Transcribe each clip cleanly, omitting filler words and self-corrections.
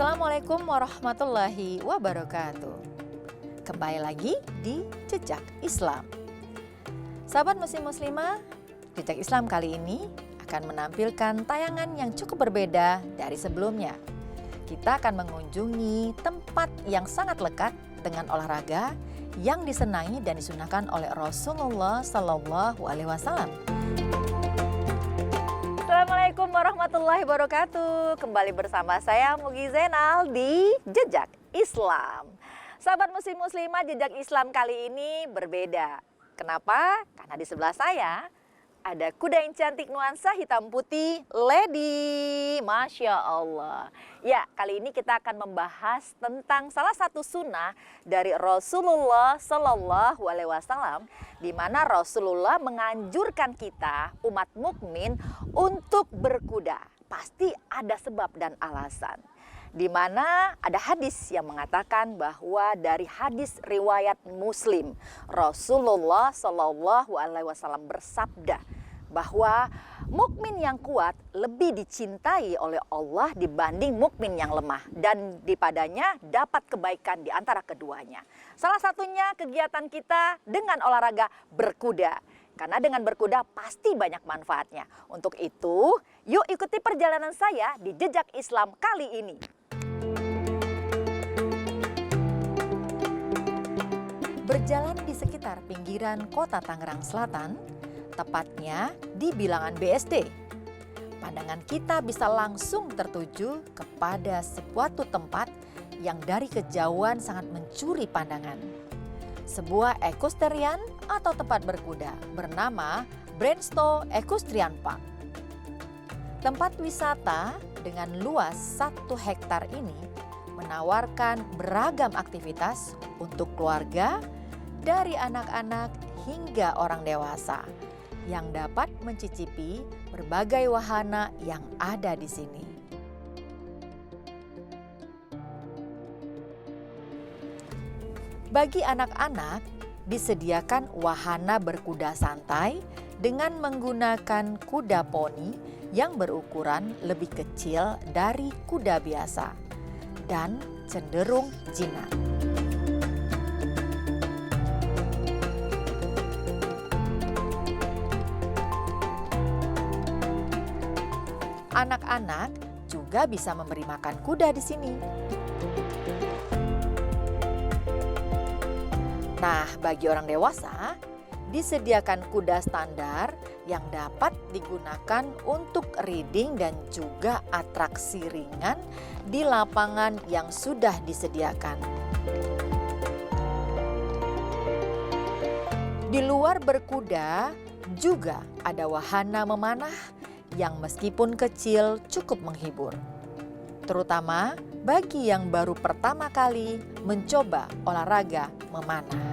Assalamualaikum warahmatullahi wabarakatuh. Kembali lagi di Jejak Islam. Sahabat muslim-muslimah, Jejak Islam kali ini akan menampilkan tayangan yang cukup berbeda dari sebelumnya. Kita akan mengunjungi tempat yang sangat lekat dengan olahraga yang disenangi dan disunahkan oleh Rasulullah Sallallahu Alaihi Wasallam. Assalamualaikum warahmatullahi wabarakatuh. Kembali bersama saya Mugi Zainal di Jejak Islam. Sahabat muslim-muslimah, Jejak Islam kali ini berbeda. Kenapa? Karena di sebelah saya ada kuda yang cantik nuansa hitam putih, Lady. Masya Allah. Ya, kali ini kita akan membahas tentang salah satu sunnah dari Rasulullah Sallallahu Alaihi Wasallam, di mana Rasulullah menganjurkan kita umat mukmin untuk berkuda. Pasti ada sebab dan alasan. Di mana ada hadis yang mengatakan bahwa dari hadis riwayat Muslim, Rasulullah Shallallahu Alaihi Wasallam bersabda bahwa mukmin yang kuat lebih dicintai oleh Allah dibanding mukmin yang lemah, dan dipadanya dapat kebaikan di antara keduanya. Salah satunya kegiatan kita dengan olahraga berkuda. Karena dengan berkuda pasti banyak manfaatnya. Untuk itu, yuk ikuti perjalanan saya di Jejak Islam kali ini. Berjalan di sekitar pinggiran kota Tangerang Selatan, tepatnya di bilangan BSD. Pandangan kita bisa langsung tertuju kepada suatu tempat yang dari kejauhan sangat mencuri pandangan. Sebuah equestrian atau tempat berkuda bernama Brandstow Equestrian Park. Tempat wisata dengan luas 1 hektar ini menawarkan beragam aktivitas untuk keluarga, dari anak-anak hingga orang dewasa yang dapat mencicipi berbagai wahana yang ada di sini. Bagi anak-anak disediakan wahana berkuda santai dengan menggunakan kuda poni yang berukuran lebih kecil dari kuda biasa dan cenderung jinak. Anak-anak juga bisa memberi makan kuda di sini. Nah, bagi orang dewasa, disediakan kuda standar yang dapat digunakan untuk riding dan juga atraksi ringan di lapangan yang sudah disediakan. Di luar berkuda juga ada wahana memanah yang meskipun kecil cukup menghibur, terutama bagi yang baru pertama kali mencoba olahraga memanah.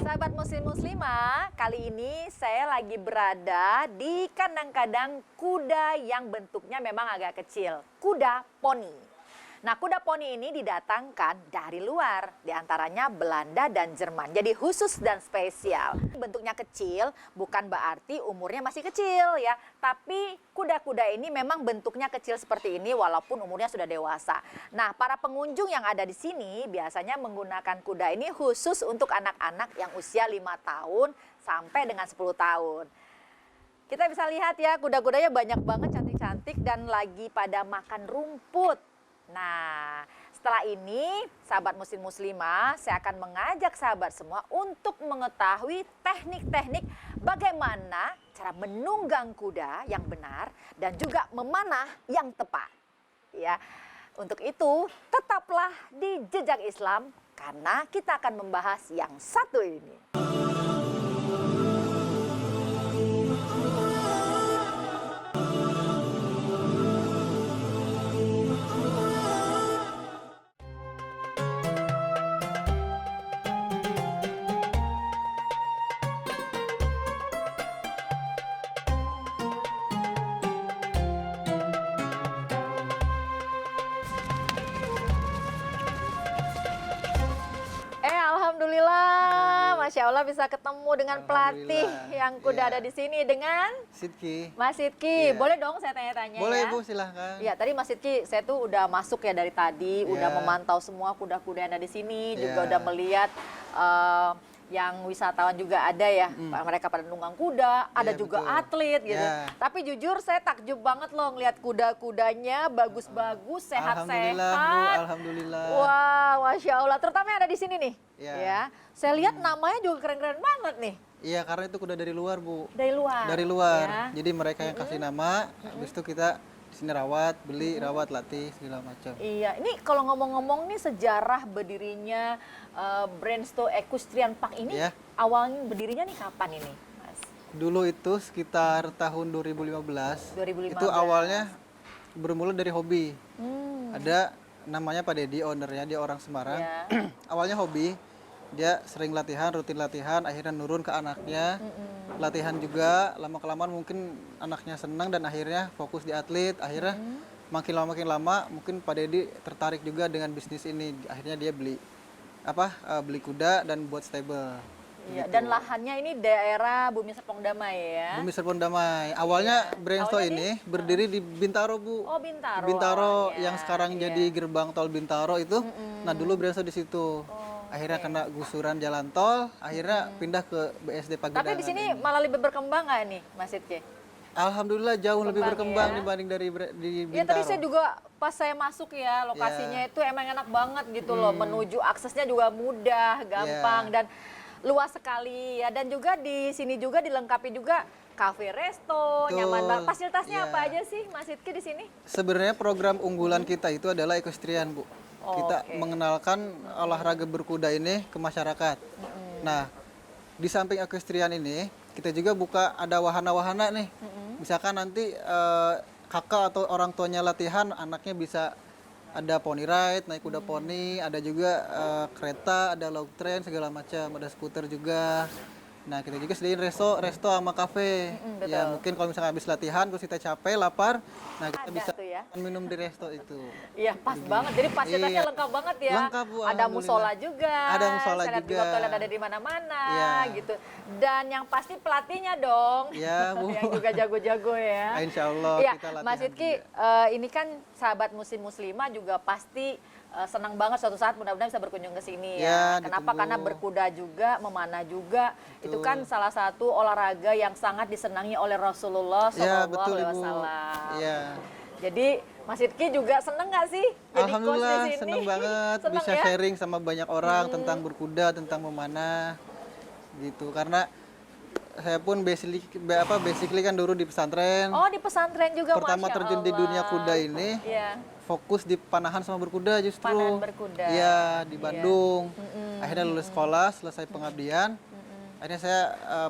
Sahabat muslim-muslimah, kali ini saya lagi berada di kandang-kandang kuda yang bentuknya memang agak kecil, kuda poni. Nah, kuda poni ini didatangkan dari luar, diantaranya Belanda dan Jerman. Jadi khusus dan spesial. Bentuknya kecil bukan berarti umurnya masih kecil ya, tapi kuda-kuda ini memang bentuknya kecil seperti ini walaupun umurnya sudah dewasa. Nah, para pengunjung yang ada di sini biasanya menggunakan kuda ini khusus untuk anak-anak yang usia 5 tahun sampai dengan 10 tahun. Kita bisa lihat ya, kuda-kudanya banyak banget, cantik-cantik dan lagi pada makan rumput. Nah, setelah ini sahabat muslim-muslimah, saya akan mengajak sahabat semua untuk mengetahui teknik-teknik bagaimana cara menunggang kuda yang benar dan juga memanah yang tepat. Ya, untuk itu tetaplah di Jejak Islam karena kita akan membahas yang satu ini. Allah bisa ketemu dengan pelatih yang kuda ada di sini dengan Sidki. Mas Sidki. Iya. Boleh dong saya tanya-tanya Boleh ya? Bu, silahkan. Ya, tadi Mas Sidki, saya tuh udah masuk ya dari tadi, udah Iya. memantau semua kuda-kuda yang ada di sini, juga Iya. udah melihat yang wisatawan juga ada ya, mereka pada nunggang kuda, ada Iya, juga betul. atlet gitu. Iya. Tapi jujur saya takjub banget loh ngeliat kuda-kudanya bagus-bagus, Alhamdulillah Bu, sehat-sehat. alhamdulillah. Wah, Masya Allah. Terutama yang ada di sini nih. Iya. Ya, saya lihat namanya juga keren-keren banget nih. Iya, karena itu kuda dari luar Bu. Dari luar. Dari luar. ya. Jadi mereka yang kasih nama, habis itu kita di sini rawat, beli, rawat, latih segala macam. Iya, ini kalau ngomong-ngomong nih sejarah berdirinya Brandsto Equestrian Park ini, Iya. awalnya berdirinya nih kapan ini, Mas? Dulu itu sekitar tahun 2015. 2015. Itu awalnya bermula dari hobi. Hmm, Ada namanya Pak Dedi, ownernya, dia orang Semarang. ya. Awalnya hobi, dia sering latihan, rutin latihan, akhirnya nurun ke anaknya. Latihan juga, lama-kelamaan mungkin anaknya senang dan akhirnya fokus di atlet. Akhirnya makin lama mungkin Pak Dedi tertarik juga dengan bisnis ini. Akhirnya dia beli beli kuda dan buat stable. Iya, dan lahannya ini daerah Bumi Serpong Damai ya. Bumi Serpong Damai. Awalnya Brandsto Awalnya ini berdiri di Bintaro, Bu. Oh, Bintaro. Bintaro awalnya. yang sekarang Iya. jadi gerbang tol Bintaro itu. Nah, dulu Brandsto di situ. Oh, Akhirnya kena gusuran jalan tol, akhirnya pindah ke BSD Pagedangan. Tapi di sini ini. malah lebih berkembang nggak nih, Mas Sidki? Alhamdulillah jauh lebih Berkembang berkembang ya. dibanding di Ya Bintaro. tadi saya juga pas saya masuk ya lokasinya itu emang enak banget gitu loh, menuju aksesnya juga mudah, gampang dan luas sekali ya, dan juga di sini juga dilengkapi juga cafe resto, Betul. nyaman banget. Fasilitasnya Iya. apa aja sih Mas Sidki di sini? Sebenarnya program unggulan kita itu adalah equestrian, Bu. Kita Oke. mengenalkan olahraga berkuda ini ke masyarakat. Nah, di samping equestrian ini, kita juga buka ada wahana-wahana nih. Misalkan nanti kakak atau orang tuanya latihan, anaknya bisa ada pony ride, naik kuda poni, ada juga kereta, ada log train segala macam, ada skuter juga. Nah, kita juga sediain resto sama kafe. Ya, mungkin kalau misalnya habis latihan terus kita capek, lapar, nah kita Ada bisa tuh ya. minum di resto itu. Iya pas banget, jadi fasilitasnya Iya. lengkap banget ya. Lengkap, Bu, Ada alhamdulillah. musola juga. Ada musola saya lihat juga. toilet ada di mana-mana Iya. gitu. Dan yang pasti pelatihnya dong. Iya, Bu. Yang juga jago-jago ya. Insya Allah Iya, kita latihan Mas Sidki, juga. ini kan sahabat muslimah juga pasti senang banget suatu saat mudah-mudahan bisa berkunjung ke sini ya. Ya, Kenapa? ditunggu. Karena berkuda juga, memanah juga. Itu Betul. kan salah satu olahraga yang sangat disenangi oleh Rasulullah Ya, SAW. betul Ibu. Iya. Jadi Mas Sidki juga seneng nggak sih jadi coach Alhamdulillah di sini? seneng banget Seneng bisa ya? sharing sama banyak orang tentang berkuda, tentang memanah gitu. Karena saya pun basically kan dulu di pesantren. Oh di pesantren juga, Pertama Masya terjun di Allah. dunia kuda ini, Iya. fokus di panahan sama berkuda justru. Panahan berkuda. Iya, di Bandung. Akhirnya lulus sekolah, selesai pengabdian. Akhirnya saya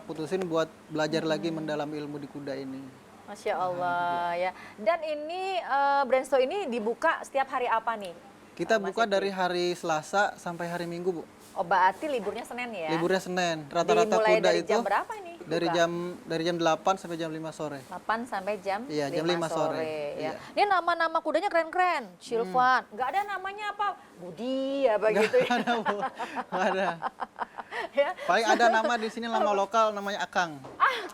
putusin buat belajar lagi mendalam ilmu di kuda ini. Masya Allah ya. Dan ini Brandsto ini dibuka setiap hari apa nih? Kita buka dari hari Selasa sampai hari Minggu, Bu. Oh berarti liburnya Senin ya? Liburnya Senin. Rata-rata Dimulai kuda dari itu jam berapa ini? dari jam 8 sampai jam 5 sore. 8 sampai jam Iya, jam 5 sore. ya. Iya. Ini nama-nama kudanya keren-keren. Silvan. Nggak ada namanya apa? Budi apa gitu ya. Ada, Bu. Nggak ada. ya. Paling ada nama di sini nama lokal namanya Akang.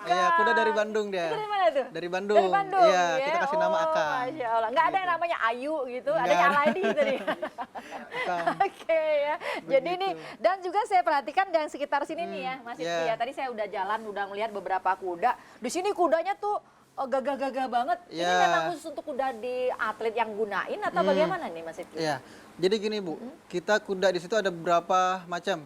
Iya, kuda dari Bandung dia. Itu dari mana tuh? Dari Bandung. Dari Bandung. Iya, ya? kita kasih nama Oh, Akang. Masya Allah. Nggak ada yang namanya Ayu gitu. Nggak Adanya ada. Alaidi tadi. Akang. Oke ya. Jadi ini dan juga saya perhatikan dan sekitar sini nih ya, Mas Sidki iya. ya. Tadi saya udah jalan, udah ngelihat beberapa kuda. Di sini kudanya tuh gagah-gagah banget. Ini Iya. memang khusus untuk kuda di atlet yang gunain atau bagaimana nih, Mas Sidki? Iya. Jadi gini, Bu. Kita kuda di situ ada beberapa macam.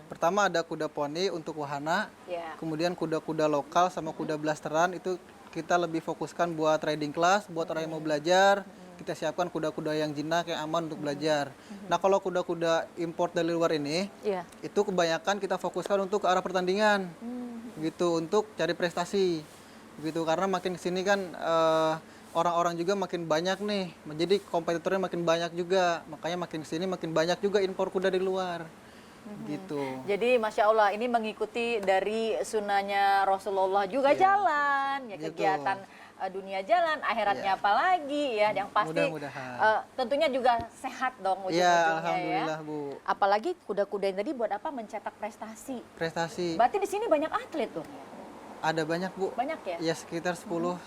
Pertama ada kuda poni untuk wahana. Ya. Kemudian kuda-kuda lokal sama kuda blasteran itu kita lebih fokuskan buat riding class, buat orang yang mau belajar. Kita siapkan kuda-kuda yang jinak, yang aman untuk belajar. Nah, kalau kuda-kuda import dari luar ini, Iya. itu kebanyakan kita fokuskan untuk ke arah pertandingan. Gitu, untuk cari prestasi. Gitu, karena makin kesini kan orang-orang juga makin banyak nih. Jadi kompetitornya makin banyak juga. Makanya makin kesini makin banyak juga impor kuda dari luar. Gitu. Jadi Masya Allah ini mengikuti dari sunnahnya Rasulullah juga Iya. jalan ya, Gitu. kegiatan dunia jalan, akhiratnya Iya. apalagi ya. Yang pasti Mudah-mudahan. tentunya juga sehat dong Iya, ujung-ujungnya ya. alhamdulillah Bu. Apalagi kuda-kuda yang tadi buat apa? Mencetak prestasi. Prestasi Berarti di sini banyak atlet tuh. ada banyak Bu. Banyak ya? Ya sekitar 10-15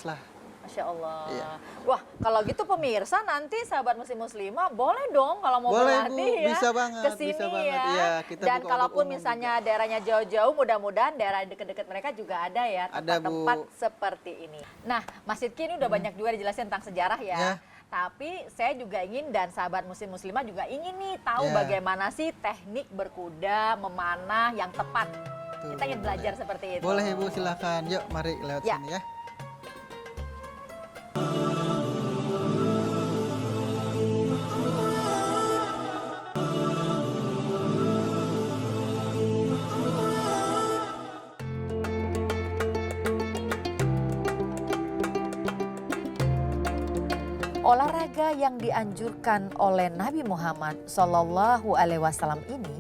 lah. Masya Allah. Iya. Wah, kalau gitu pemirsa nanti sahabat muslimah boleh dong kalau mau Boleh, berlatih Bu. ya. Bisa banget, Kesini bisa banget. ya. Iya, kita Dan buka untuk kalaupun umum misalnya daerahnya jauh-jauh, mudah-mudahan daerah deket-deket mereka juga ada ya Ada, Bu. tempat-tempat seperti ini. Nah, Mas Sidki ini udah banyak juga dijelasin tentang sejarah ya. Ya. Tapi saya juga ingin dan sahabat muslimah juga ingin nih tahu Ya. bagaimana sih teknik berkuda, memanah yang tepat. Tuh, Kita ingin belajar seperti itu. Boleh Ibu, silakan. Yuk, mari lewat Ya. sini ya. Olahraga yang dianjurkan oleh Nabi Muhammad Shallallahu Alaihi Wasallam ini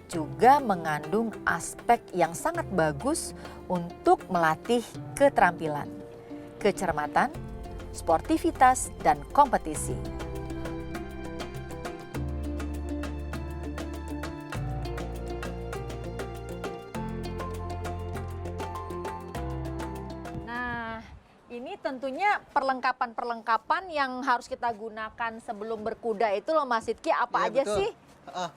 juga mengandung aspek yang sangat bagus untuk melatih keterampilan, kecermatan, sportivitas, dan kompetisi. Nah, ini tentunya perlengkapan-perlengkapan yang harus kita gunakan sebelum berkuda itu loh Mas Sidki, apa Iya, aja betul. sih? Heeh.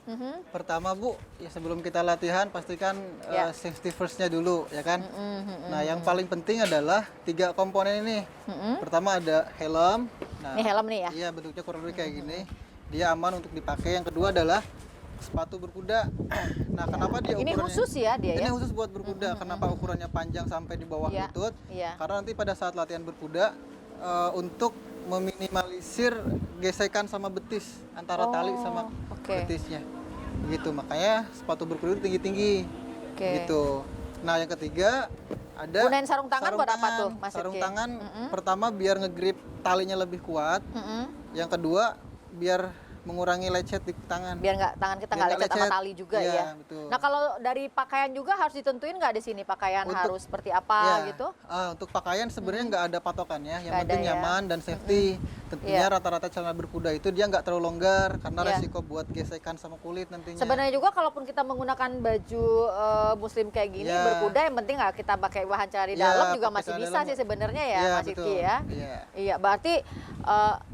Pertama Bu, ya sebelum kita latihan pastikan Ya. safety first-nya dulu ya kan. Nah yang paling penting adalah 3 komponen ini. Pertama ada helm. Nah, Ini helm nih ya? Iya bentuknya kurang lebih kayak gini. Dia aman untuk dipakai. Yang kedua adalah sepatu berkuda. Nah kenapa dia Ini ukurannya? khusus ya dia Ini ya? khusus buat berkuda. Kenapa ukurannya panjang sampai di bawah Iya, lutut? iya. Karena nanti pada saat latihan berkuda untuk meminimalisir gesekan sama betis antara tali sama oke. betisnya. Begitu makanya sepatu berkuda itu tinggi-tinggi. Oke. Gitu. Nah, yang ketiga ada Gunain sarung tangan buat apa tuh, Mas Sarung Sidki? tangan pertama biar ngegrip talinya lebih kuat. Yang kedua biar mengurangi lecet di tangan. Biar nggak tangan kita Biar nggak nggak lecet sama lecet. tali juga Iya, ya. betul. Nah kalau dari pakaian juga harus ditentuin nggak di sini pakaian Untuk- harus seperti apa Ya, gitu? untuk pakaian sebenarnya nggak ada patokannya, yang Nggak penting ada ya. nyaman dan safety. Tentunya Iya. rata-rata celana berkuda itu dia nggak terlalu longgar karena Iya. resiko buat gesekan sama kulit nantinya. Sebenarnya juga kalaupun kita menggunakan baju muslim kayak gini Iya. berkuda yang penting nggak kita pakai bahan celana di Iya, dalam juga pakai masih celana bisa dalam. sih sebenarnya ya Iya, Mas betul. Sidki ya. Iya. Iya berarti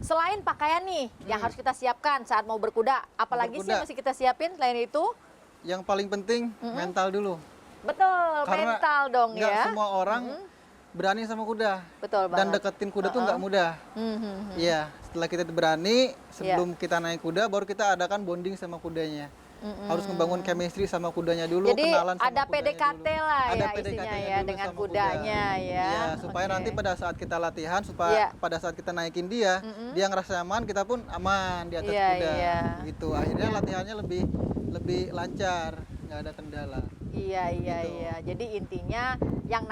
selain pakaian nih yang harus kita siapkan saat mau berkuda, apalagi sih yang Berkuda. mesti kita siapin selain itu? Yang paling penting mental dulu. Betul, Karena mental dong nggak ya. semua orang berani sama kuda. Betul Dan banget. deketin kuda tuh nggak mudah. Iya, setelah kita berani, sebelum kita naik kuda, baru kita adakan bonding sama kudanya. Harus membangun chemistry sama kudanya dulu, Jadi kenalan sama ada kudanya PDKT dulu. lah Ada ya PDKT-nya isinya ya dulu dengan sama kudanya kuda. ya. Iya, supaya Oke. nanti pada saat kita latihan, supaya Iya. pada saat kita naikin dia, dia ngerasa aman, kita pun aman di atas Iya, kuda. iya. Gitu. Akhirnya latihannya lebih lancar, nggak ada kendala. Iya iya Gitu. iya. Jadi intinya yang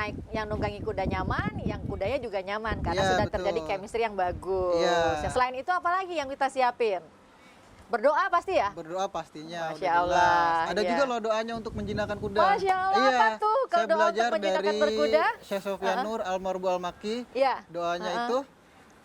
nunggangi kuda nyaman, yang kudanya juga nyaman karena Iya, sudah betul. terjadi chemistry yang bagus. Iya. Ya, selain itu apa lagi yang kita siapin? Berdoa pasti ya? Berdoa pastinya. Masya udah jelas. Allah, Ada iya. juga loh doanya untuk menjinakkan kuda. Masya Allah, apa tuh kalau Saya doa untuk belajar menjinakkan dari berkuda? Syekh Sofyan Nur Almarbu Al-Maki. Iya. Doanya itu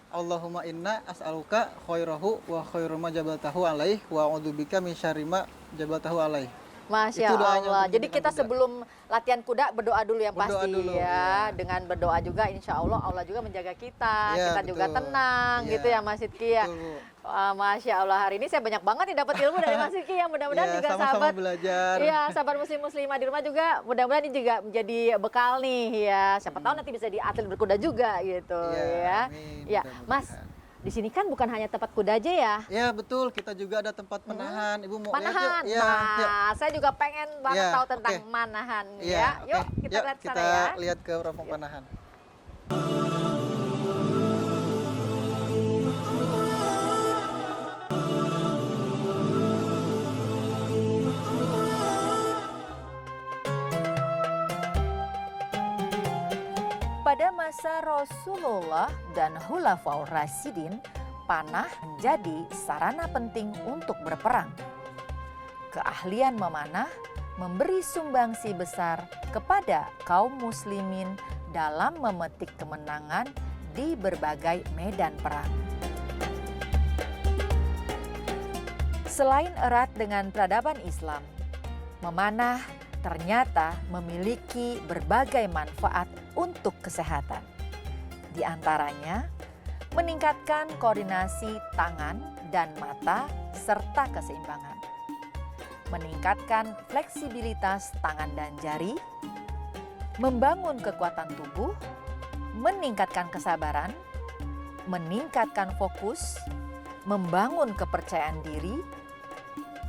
Allahumma inna as'aluka khairahu wa khairuma jabaltahu alaih wa a'udzubika min syarri ma jabaltahu alaih. Masya Itu doanya Allah. untuk Jadi menjinakkan kita kuda. sebelum latihan kuda berdoa dulu yang Berdoa pasti dulu, ya. iya. Dengan berdoa juga insya Allah Allah juga menjaga kita. Iya, Kita juga betul. tenang Iya. gitu ya Mas Sidki ya. Betul, Bu. Wah, Masya Allah hari ini saya banyak banget nih dapat ilmu dari Mas Sidki ya. Mudah-mudahan Iya, juga sama-sama sahabat belajar. Iya, sahabat muslimah di rumah juga mudah-mudahan ini juga menjadi bekal nih ya. Siapa tahu nanti bisa di atlet berkuda juga gitu Iya, ya. amin, Ya, Mas, mudah-mudahan. di sini kan bukan hanya tempat kuda aja ya. Ya betul, kita juga ada tempat penahan. Ibu mau Manahan. lihat yuk? Iya, Nah, saya juga pengen banget Iya, tahu tentang oke. manahan Iya, ya. oke. Yuk, kita lihat sana ya. lihat ke rombong panahan. Pada masa Rasulullah dan Khulafaur Rasyidin, panah menjadi sarana penting untuk berperang. Keahlian memanah memberi sumbangsi besar kepada kaum muslimin dalam memetik kemenangan di berbagai medan perang. Selain erat dengan peradaban Islam, memanah ternyata memiliki berbagai manfaat untuk kesehatan. Di antaranya, meningkatkan koordinasi tangan dan mata serta keseimbangan, meningkatkan fleksibilitas tangan dan jari, membangun kekuatan tubuh, meningkatkan kesabaran, meningkatkan fokus, membangun kepercayaan diri,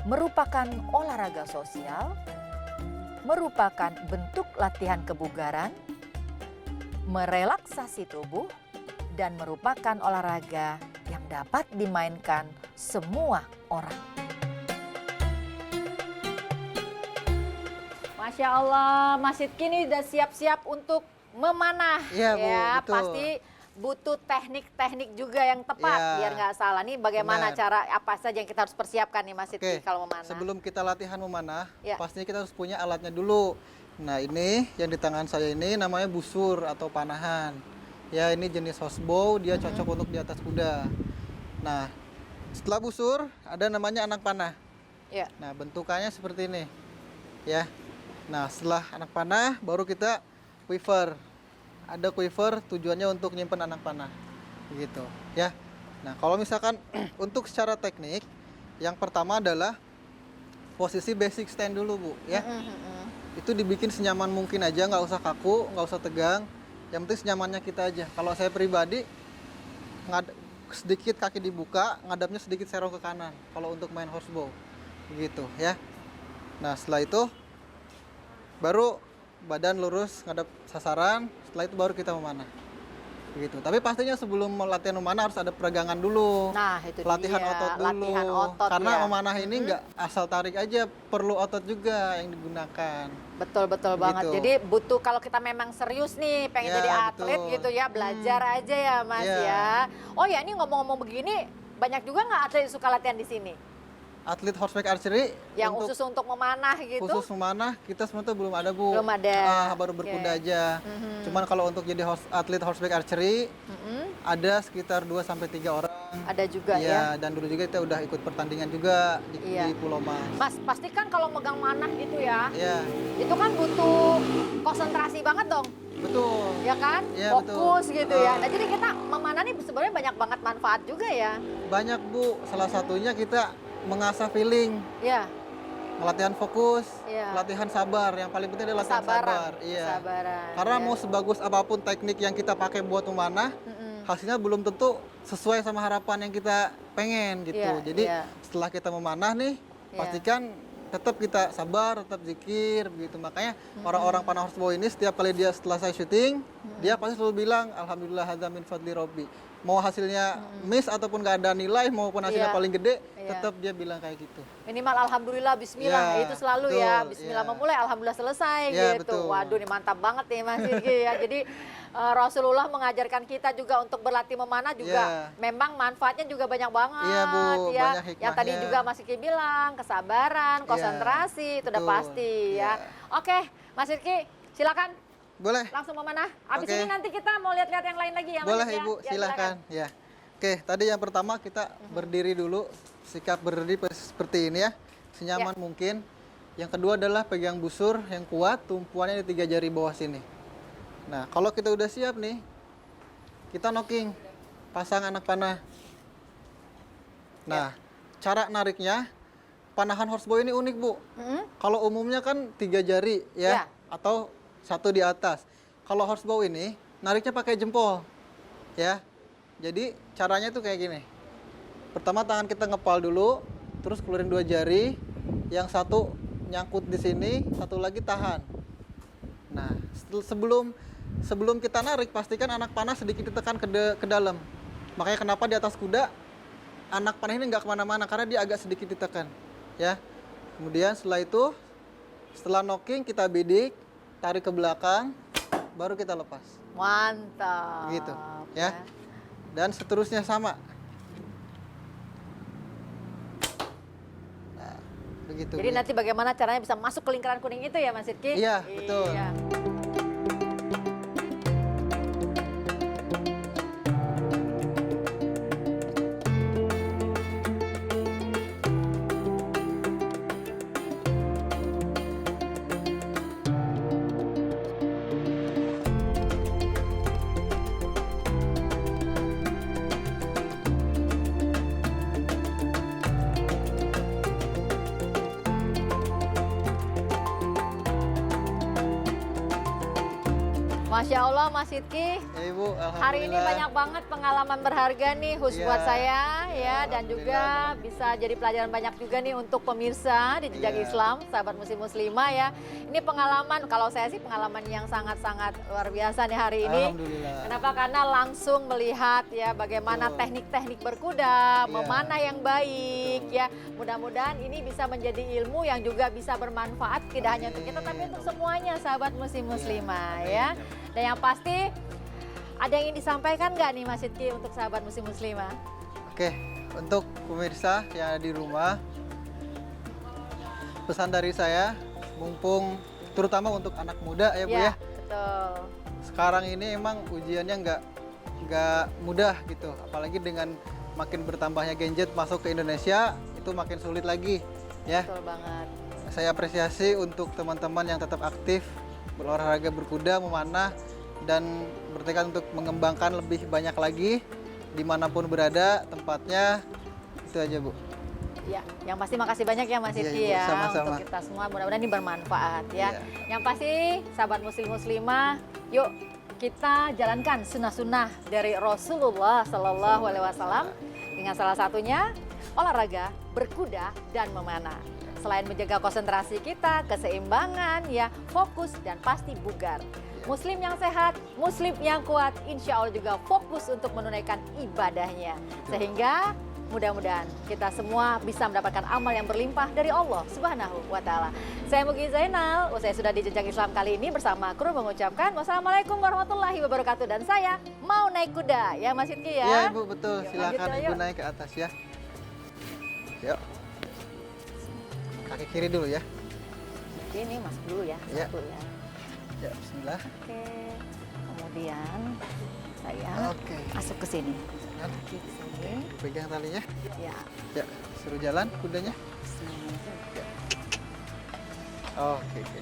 merupakan olahraga sosial, merupakan bentuk latihan kebugaran, merelaksasi tubuh, dan merupakan olahraga yang dapat dimainkan semua orang. Masya Allah, Mas Sidki ini udah siap-siap untuk memanah. Iya, Bu, betul. Pasti butuh teknik-teknik juga yang tepat Ya, biar nggak salah. Nih bagaimana benar. cara apa saja yang kita harus persiapkan nih Mas Sidki Oke, kalau memanah? sebelum kita latihan memanah, Ya. pastinya kita harus punya alatnya dulu. Nah, ini yang di tangan saya ini namanya busur atau panahan. Ya, ini jenis horsebow, dia cocok untuk di atas kuda. Nah, setelah busur, ada namanya anak panah. Ya. Nah, bentukannya seperti ini. Ya. Nah, setelah anak panah, baru kita quiver. Ada quiver tujuannya untuk nyimpen anak panah. Gitu, ya. Nah, kalau misalkan untuk secara teknik, yang pertama adalah posisi basic stand dulu, Bu, ya. Itu dibikin senyaman mungkin aja, nggak usah kaku, nggak usah tegang. Yang penting senyamannya kita aja. Kalau saya pribadi, sedikit kaki dibuka, ngadapnya sedikit serong ke kanan. Kalau untuk main horsebow, gitu ya. Nah, setelah itu baru badan lurus ngadap sasaran. Setelah itu baru kita memanah. Gitu. Tapi pastinya sebelum latihan memanah harus ada peregangan dulu. Nah, itu Latihan dia. otot dulu. Latihan otot Karena ya. memanah ini nggak asal tarik aja, perlu otot juga yang digunakan. Betul banget. Gitu. Jadi butuh kalau kita memang serius nih pengen Ya, jadi atlet betul. gitu ya, belajar aja ya Mas Ya. ya. Oh ya, ini ngomong-ngomong begini, banyak juga nggak atlet yang suka latihan di sini? Atlet horseback archery Yang untuk khusus untuk memanah gitu? khusus memanah kita sebenarnya belum ada, Bu. Belum ada. Baru Oke. berkuda aja. Cuman kalau untuk jadi atlet horseback archery ada sekitar 2 sampai 3 orang. Ada juga ya. Iya, dan dulu juga kita udah ikut pertandingan juga Iya. di Pulau Mas. Mas, pasti kan kalau megang manah gitu ya, Iya, itu kan butuh konsentrasi banget dong, betul. ya kan? Iya, Fokus betul. gitu ya. Nah, jadi kita memanah nih sebenarnya banyak banget manfaat juga ya. Banyak, Bu. Salah satunya kita mengasah feeling, Ya, latihan fokus, Iya. latihan sabar. Yang paling penting adalah latihan sabar. Iya. Kesabaran. Karena ya. mau sebagus apapun teknik yang kita pakai buat memanah, hasilnya belum tentu sesuai sama harapan yang kita pengen gitu. Iya, Jadi iya. setelah kita memanah nih, Iya. pastikan tetap kita sabar, tetap zikir begitu. Makanya orang-orang panah horsebow ini setiap kali dia setelah saya syuting, dia pasti selalu bilang alhamdulillah hadza min fadli robbi. Mau hasilnya miss ataupun gak ada nilai maupun hasilnya Iya. paling gede, Iya. tetap dia bilang kayak gitu. Minimal alhamdulillah, bismillah. Ya, Itu selalu ya. betul, Bismillah ya. memulai, alhamdulillah selesai Ya, gitu. betul. Waduh, ini mantap banget nih Mas Sidki ya. Jadi Rasulullah mengajarkan kita juga untuk berlatih memanah juga. Ya. Memang manfaatnya juga banyak banget Iya, Bu, ya. banyak Yang tadi hikmahnya. juga Mas Sidki bilang, kesabaran, konsentrasi, itu udah betul. pasti ya. Ya. Oke, Mas Sidki, silakan Boleh? langsung memanah. Habis Oke. ini nanti kita mau lihat-lihat yang lain lagi ya Mas Boleh, Sidki, Ibu, ya? silahkan. Ya. Oke, tadi yang pertama kita berdiri dulu, sikap berdiri seperti ini ya, senyaman mungkin. Yang kedua adalah pegang busur yang kuat, tumpuannya di 3 jari bawah sini. Nah, kalau kita udah siap nih, kita knocking, pasang anak panah. Nah, cara nariknya, panahan horsebow ini unik, Bu. Kalau umumnya kan 3 jari Ya. ya, atau 1 di atas. Kalau horsebow ini, nariknya pakai jempol, ya. Jadi caranya tuh kayak gini. Pertama tangan kita ngepal dulu, terus keluarin 2 jari, yang satu nyangkut di sini, satu lagi tahan. Nah, sebelum kita narik, pastikan anak panah sedikit ditekan ke dalam. Makanya kenapa di atas kuda anak panah ini nggak kemana-mana karena dia agak sedikit ditekan, ya. Kemudian setelah itu, setelah knocking kita bidik, tarik ke belakang, baru kita lepas. Mantap. Gitu, ya. Dan seterusnya sama. Nah, gitu. Jadi nanti bagaimana caranya bisa masuk ke lingkaran kuning itu ya Mas Sidki? Iya, betul. Iya. Masya Allah Mas Sidki, Ya Ibu, hari ini alhamdulillah. banyak banget pengalaman berharga nih khusus Iya. buat saya ya, dan Alhamdulillah. juga bisa jadi pelajaran banyak juga nih untuk pemirsa di Jejak Iya. Islam, sahabat muslim muslimah ya. Ini pengalaman, kalau saya sih pengalaman yang sangat-sangat luar biasa nih hari ini. Alhamdulillah. Kenapa? Karena langsung melihat ya bagaimana Betul. teknik-teknik berkuda, Iya. memanah yang baik Betul. ya. Mudah-mudahan ini bisa menjadi ilmu yang juga bisa bermanfaat tidak hanya untuk kita tapi untuk semuanya sahabat muslim muslimah Iya. ya. Dan yang pasti ada yang ingin disampaikan nggak nih Mas Sidki untuk sahabat muslim muslimah? Oke, untuk pemirsa yang ada di rumah, pesan dari saya, mumpung terutama untuk anak muda ya Bu ya. Betul. Sekarang ini emang ujiannya nggak mudah gitu, apalagi dengan makin bertambahnya gadget masuk ke Indonesia itu makin sulit lagi ya. Betul banget. Saya apresiasi untuk teman-teman yang tetap aktif berolahraga berkuda, memanah, dan bertekad untuk mengembangkan lebih banyak lagi dimanapun berada tempatnya. Itu aja Bu. Ya, yang pasti makasih banyak ya Mas Iya, Sidki Ibu, ya sama-sama. untuk kita semua. Mudah-mudahan ini bermanfaat ya. Iya. Yang pasti sahabat muslim muslimah, yuk kita jalankan sunnah-sunnah dari Rasulullah Sallallahu Alaihi Wasallam dengan salah satunya olahraga, berkuda dan memanah. Selain menjaga konsentrasi kita, keseimbangan, ya fokus dan pasti bugar. Muslim yang sehat, muslim yang kuat, insya Allah juga fokus untuk menunaikan ibadahnya. Sehingga mudah-mudahan kita semua bisa mendapatkan amal yang berlimpah dari Allah Subhanahu wa Ta'ala. Saya Mugi Zainal, saya sudah di Jejak Islam kali ini bersama kru mengucapkan wassalamualaikum warahmatullahi wabarakatuh. Dan saya mau naik kuda, ya Mas Sidki ya. Iya Ibu, betul. Yuk, Silakan lanjut, Ibu yuk. naik ke atas ya. Yuk. Kaki kiri dulu ya. Ini masuk dulu ya, Iya. satu ya. Ya, bismillah. Oke, kemudian saya Oke. masuk ke sini. Silakan. Kaki ke sini, Pegang talinya. ya. Ya, suruh jalan kudanya. Sini. Oke, oke.